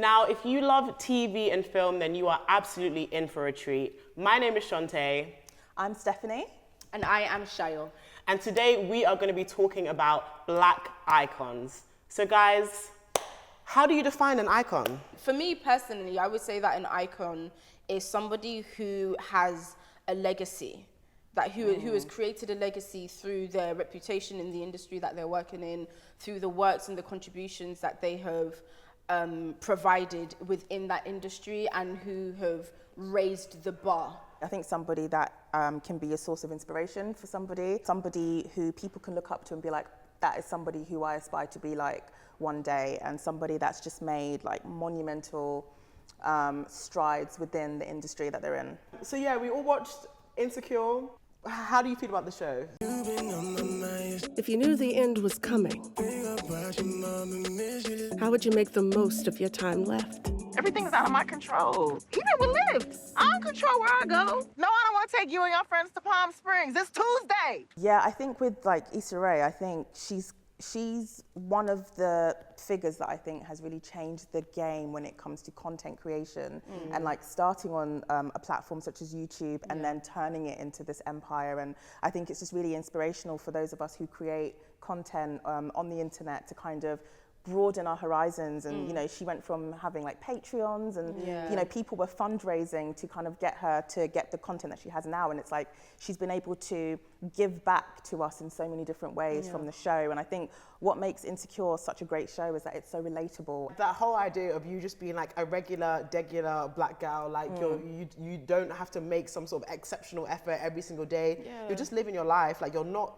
Now, if you love TV and film, then you are absolutely in for a treat. My name is Chante. I'm Stephanie. And I am Sayo. And today we are going to be talking about Black icons. So guys, how do you define an icon? For me personally, I would say that an icon is somebody who has a legacy, who has created a legacy through their reputation in the industry that they're working in, through the works and the contributions that they have provided within that industry, and who have raised the bar. I think somebody that can be a source of inspiration for somebody who people can look up to and be like, that is somebody who I aspire to be like one day, and somebody that's just made like monumental strides within the industry that they're in. So yeah, we all watched Insecure. How do you feel about the show? If you knew the end was coming, how would you make the most of your time left? Everything's out of my control. Even with Lyft, I don't control where I go. No, I don't want to take you and your friends to Palm Springs. It's Tuesday. Yeah, I think with like Issa Rae, I think she's one of the figures that I think has really changed the game when it comes to content creation, and like starting on a platform such as YouTube and then turning it into this empire. And I think it's just really inspirational for those of us who create content on the internet to kind of broaden our horizons. And you know, she went from having like Patreons and you know, people were fundraising to kind of get her to get the content that she has now, and it's like she's been able to give back to us in so many different ways from the show. And I think what makes Insecure such a great show is that it's so relatable. That whole idea of you just being like a regular, degular black girl, like you don't have to make some sort of exceptional effort every single day. You're just living your life. Like you're not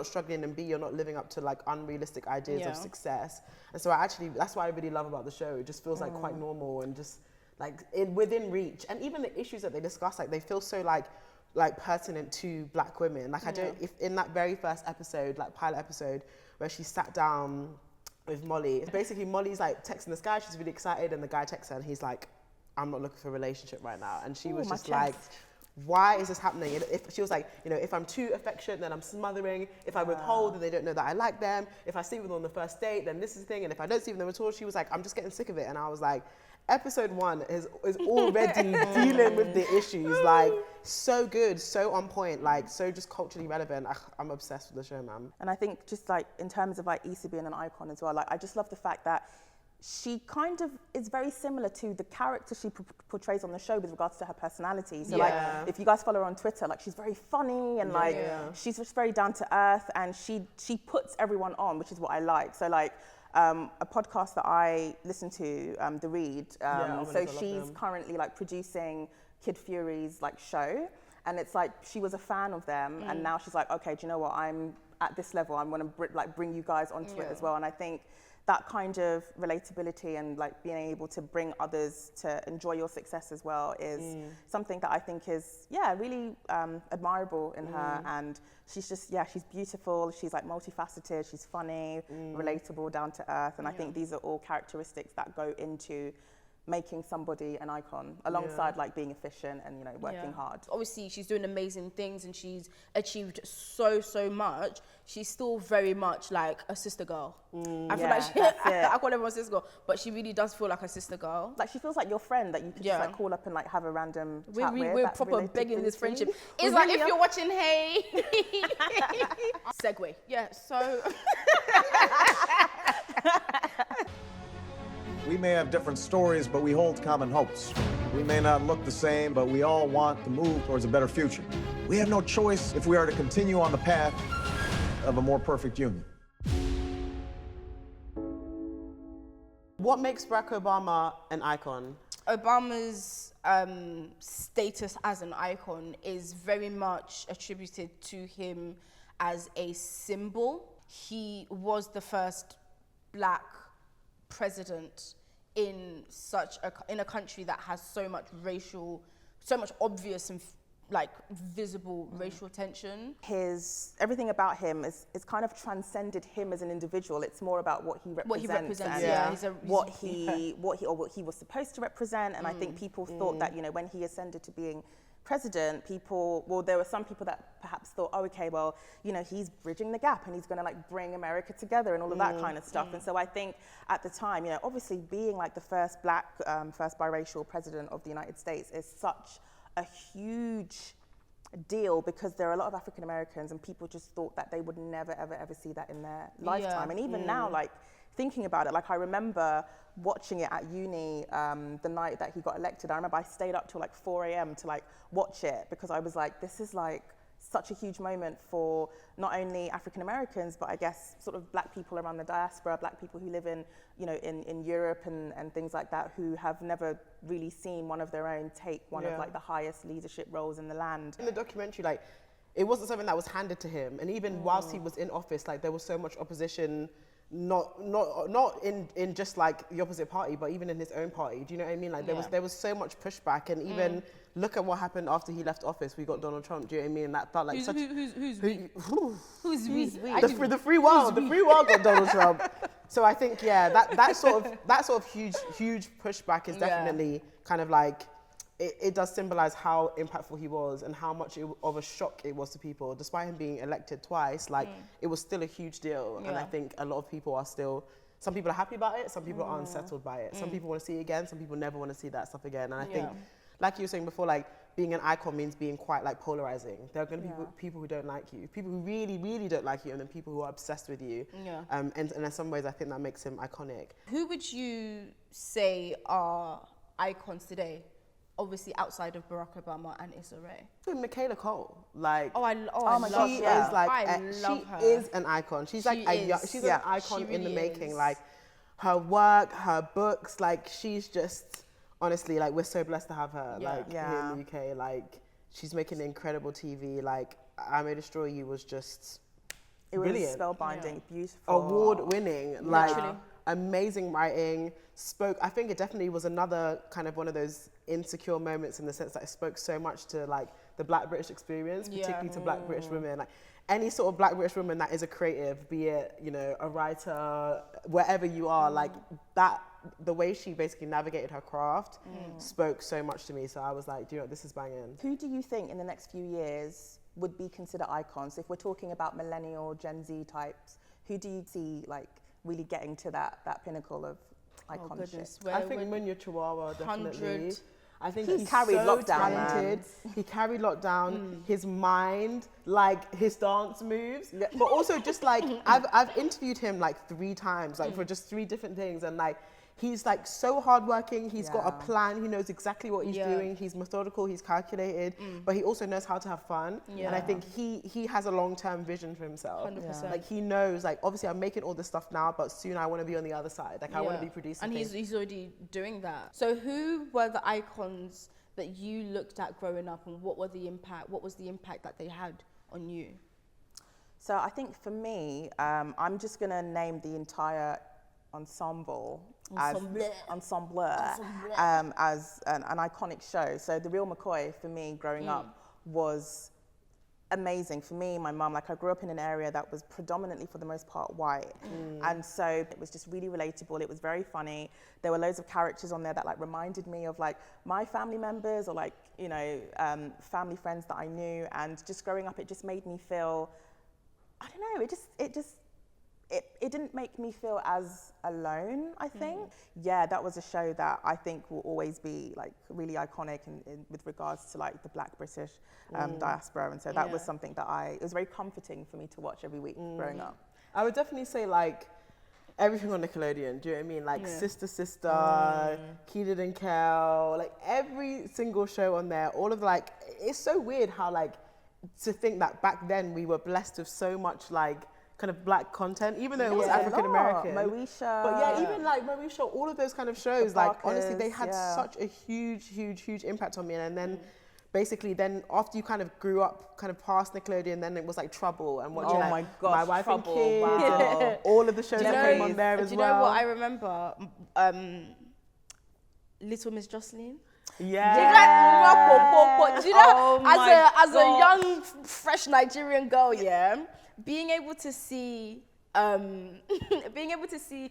struggling, and B, you're not living up to like unrealistic ideas of success. And so that's what I really love about the show. It just feels like quite normal and just like within reach. And even the issues that they discuss, like they feel so like pertinent to black women. Like if in that very first episode, like pilot episode, where she sat down with Molly, basically Molly's like texting this guy, she's really excited, and the guy texts her and he's like, I'm not looking for a relationship right now. And she was just like, why is this happening? And if she was like, you know, if I'm too affectionate, then I'm smothering. If I withhold, then they don't know that I like them. If I sleep with them on the first date, then this is the thing. And if I don't sleep with them at all, she was like, I'm just getting sick of it. And I was like, episode 1 is already dealing with the issues. Like, so good, so on point, like, so just culturally relevant. I'm obsessed with the show, man. And I think just like in terms of like Issa being an icon as well, like I just love the fact that she kind of is very similar to the character she portrays on the show with regards to her personality. So like, if you guys follow her on Twitter, like she's very funny and like she's just very down to earth, and she puts everyone on, which is what I like. So like a podcast that I listen to, The Read. So she's currently like producing Kid Fury's like show, and it's like she was a fan of them, and now she's like, okay, do you know what? I'm at this level. I'm going to bring you guys onto it as well. And I think that kind of relatability and like being able to bring others to enjoy your success as well is something that I think is really admirable in her. And she's just she's beautiful, she's like multifaceted, she's funny, relatable, down to earth, and I think these are all characteristics that go into making somebody an icon, alongside like being efficient and, you know, working hard. Obviously she's doing amazing things and she's achieved so much. She's still very much like a sister girl. I feel like I call everyone sister girl, but she really does feel like a sister girl. Like she feels like your friend that you could just like call up and like have a random chat with. We're proper begging this friendship. It's like if you're watching Hey. Segue. Yeah, so. We may have different stories, but we hold common hopes. We may not look the same, but we all want to move towards a better future. We have no choice if we are to continue on the path of a more perfect union. What makes Barack Obama an icon? Obama's status as an icon is very much attributed to him as a symbol. He was the first black president in a country that has so much obvious and like visible racial tension. Everything about him is kind of transcended him as an individual. It's more about what he represents, and what he was supposed to represent. And I think people thought that, you know, when he ascended to being president, there were some people that perhaps thought, oh, okay, well, you know, he's bridging the gap and he's going to like bring America together and all of that kind of stuff. And so I think at the time, you know, obviously being like the first black, first biracial president of the United States is such a huge deal, because there are a lot of African Americans and people just thought that they would never, ever see that in their lifetime. And even now, like thinking about it, like I remember watching it at uni the night that he got elected. I remember I stayed up till like 4 a.m. to like watch it, because I was like, this is like such a huge moment for not only African Americans, but I guess sort of black people around the diaspora, black people who live in, you know, in Europe and things like that, who have never really seen one of their own take one of like the highest leadership roles in the land. In the documentary, like, it wasn't something that was handed to him, and even whilst he was in office, like there was so much opposition, not in just like the opposite party, but even in his own party. Do you know what I mean? Like there was so much pushback, and even look at what happened after he left office. We got Donald Trump. Do you know what I mean? And that felt like Who's we? The free world got Donald Trump. So I think that sort of huge pushback is definitely kind of like it does symbolize how impactful he was and how much of a shock it was to people. Despite him being elected twice, like it was still a huge deal. And I think a lot of people are still, some people are happy about it, some people are unsettled by it. Some people want to see it again, some people never want to see that stuff again. And I think, like you were saying before, like being an icon means being quite like polarizing. There are going to be people who don't like you, people who really, really don't like you, and then people who are obsessed with you. And in some ways, I think that makes him iconic. Who would you say are icons today? Obviously, outside of Barack Obama and Issa Rae. Michaela Cole, like, my gosh, she is like, her. She is an icon. She's like she's an icon in the making. Like, her work, her books, like she's just, honestly, like we're so blessed to have her. Like here in the UK, like she's making incredible TV. Like I May Destroy You was just brilliant. Was spellbinding, beautiful, award-winning, like amazing writing. I think it definitely was another kind of one of those insecure moments in the sense that it spoke so much to like the Black British experience, particularly to Black British women. Like any sort of Black British woman that is a creative, be it, you know, a writer, wherever you are, like that, the way she basically navigated her craft spoke so much to me. So I was like, do you know what, this is banging. Who do you think in the next few years would be considered icons? If we're talking about millennial, Gen Z types, who do you see like really getting to that pinnacle of iconship? I think Munya Chihuahua, definitely. I think he's carried so lockdown, talented. He carried lockdown. His mind, like his dance moves, but also just like I've interviewed him like 3 times, like for just 3 different things, and like he's like so hardworking. He's got a plan. He knows exactly what he's doing. He's methodical. He's calculated, but he also knows how to have fun. And I think he has a long-term vision for himself. 100%. Like he knows, like obviously I'm making all this stuff now, but soon I want to be on the other side. Like I want to be producing. And things. he's already doing that. So who were the icons that you looked at growing up, and what was the impact that they had on you? So I think for me, I'm just gonna name the entire ensemble as an iconic show. So The Real McCoy for me growing up was amazing. For me, my mum, like I grew up in an area that was predominantly for the most part white. And so it was just really relatable. It was very funny. There were loads of characters on there that like reminded me of like my family members or like, you know, family friends that I knew. And just growing up, it just made me feel, I don't know, it didn't make me feel as alone, I think. Yeah, that was a show that I think will always be like really iconic in with regards to like the Black British diaspora. And so that was something that it was very comforting for me to watch every week growing up. I would definitely say like everything on Nickelodeon, do you know what I mean? Like Sister, Kenan and Kel, like every single show on there, all of like, it's so weird how like, to think that back then we were blessed with so much like, kind of Black content, even though it was African American. Moesha. But yeah, even like Moesha, all of those kind of shows, like honestly, they had such a huge impact on me. And then basically then after you kind of grew up kind of past Nickelodeon, then it was like Trouble and watching my gosh, My Wife Trouble, and Kids, and all of the shows that came on there as well. Do you know what I remember? Little Miss Joslin. Yeah. Do you know, as a young, fresh Nigerian girl, being able to see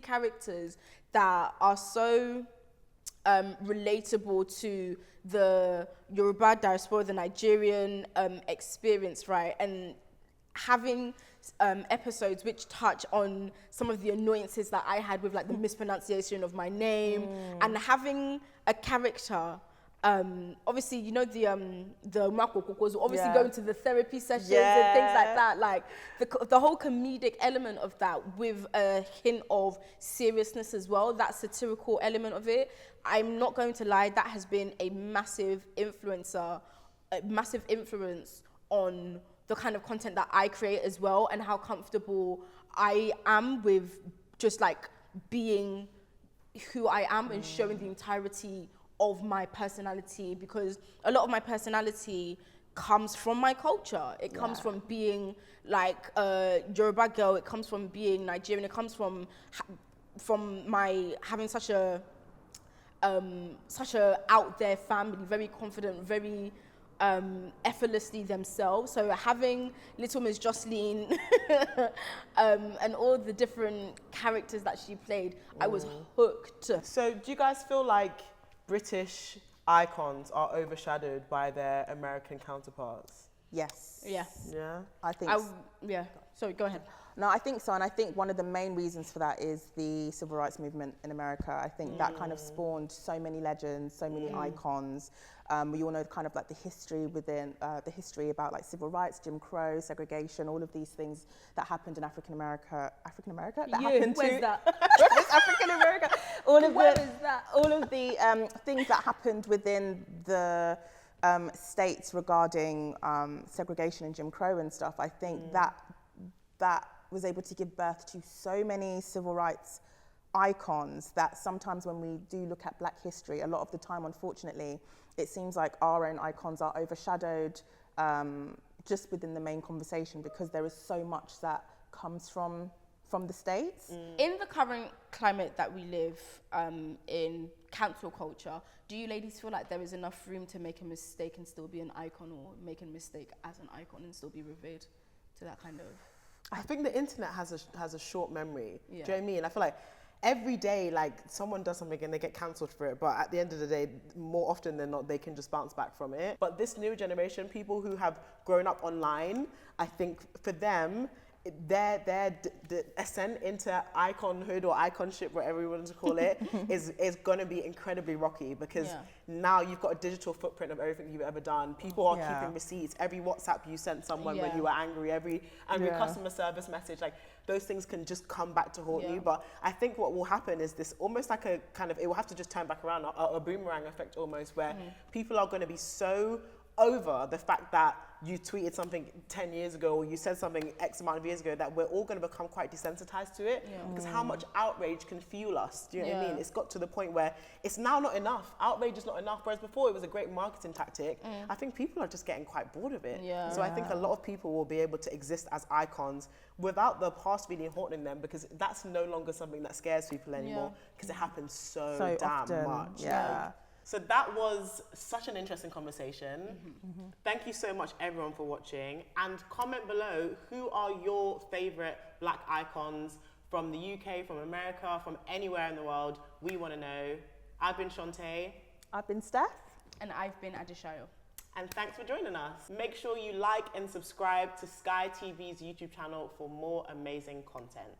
characters that are so relatable to the Yoruba diaspora, the Nigerian experience, right? And having episodes which touch on some of the annoyances that I had with like the mispronunciation of my name, and having a character. Obviously, you know, the Marco Kokos will obviously go into the therapy sessions and things like that. Like the whole comedic element of that with a hint of seriousness as well, that satirical element of it. I'm not going to lie, that has been a massive influence on the kind of content that I create as well, and how comfortable I am with just like being who I am and showing the entirety of my personality, because a lot of my personality comes from my culture. It comes from being like a Yoruba girl. It comes from being Nigerian. It comes from my having such a out there family, very confident, very effortlessly themselves. So having Little Miss Joslin and all the different characters that she played, I was hooked. So do you guys feel like British icons are overshadowed by their American counterparts? Yes. Yeah. Yeah? I think Yeah. Sorry, go ahead. No, I think so. And I think one of the main reasons for that is the civil rights movement in America. I think that kind of spawned so many legends, so many icons. We all know kind of like the history within the history about like civil rights, Jim Crow, segregation, all of these things that happened in African America. Where's that? African America. All of the things that happened within the states regarding segregation and Jim Crow and stuff. I think that was able to give birth to so many civil rights icons that sometimes when we do look at Black history, a lot of the time, unfortunately, it seems like our own icons are overshadowed just within the main conversation, because there is so much that comes from the States. In the current climate that we live in cancel culture, do you ladies feel like there is enough room to make a mistake and still be an icon, or make a mistake as an icon and still be revered to that kind of... I think the internet has a short memory. Do you know what I mean? I feel like every day, like, someone does something and they get cancelled for it, but at the end of the day, more often than not, they can just bounce back from it. But this new generation, people who have grown up online, I think for them, their ascent into iconhood or iconship, whatever you want to call it, is going to be incredibly rocky, because now you've got a digital footprint of everything you've ever done. People are keeping receipts. Every WhatsApp you sent someone when you were angry, every customer service message, like those things can just come back to haunt you. But I think what will happen is this almost like a kind of, it will have to just turn back around, a boomerang effect almost, where people are going to be so over the fact that you tweeted something 10 years ago, or you said something X amount of years ago, that we're all going to become quite desensitized to it, because how much outrage can fuel us? Do you know what I mean? It's got to the point where it's now not enough. Outrage is not enough, whereas before it was a great marketing tactic. I think people are just getting quite bored of it. So I think a lot of people will be able to exist as icons without the past really haunting them, because that's no longer something that scares people anymore, because it happens so damn often. much. Yeah. So that was such an interesting conversation. Thank you so much, everyone, for watching. And comment below, who are your favorite Black icons from the UK, from America, from anywhere in the world? We want to know. I've been Chante. I've been Steph. And I've been Adeshayo. And thanks for joining us. Make sure you like and subscribe to Sky TV's YouTube channel for more amazing content.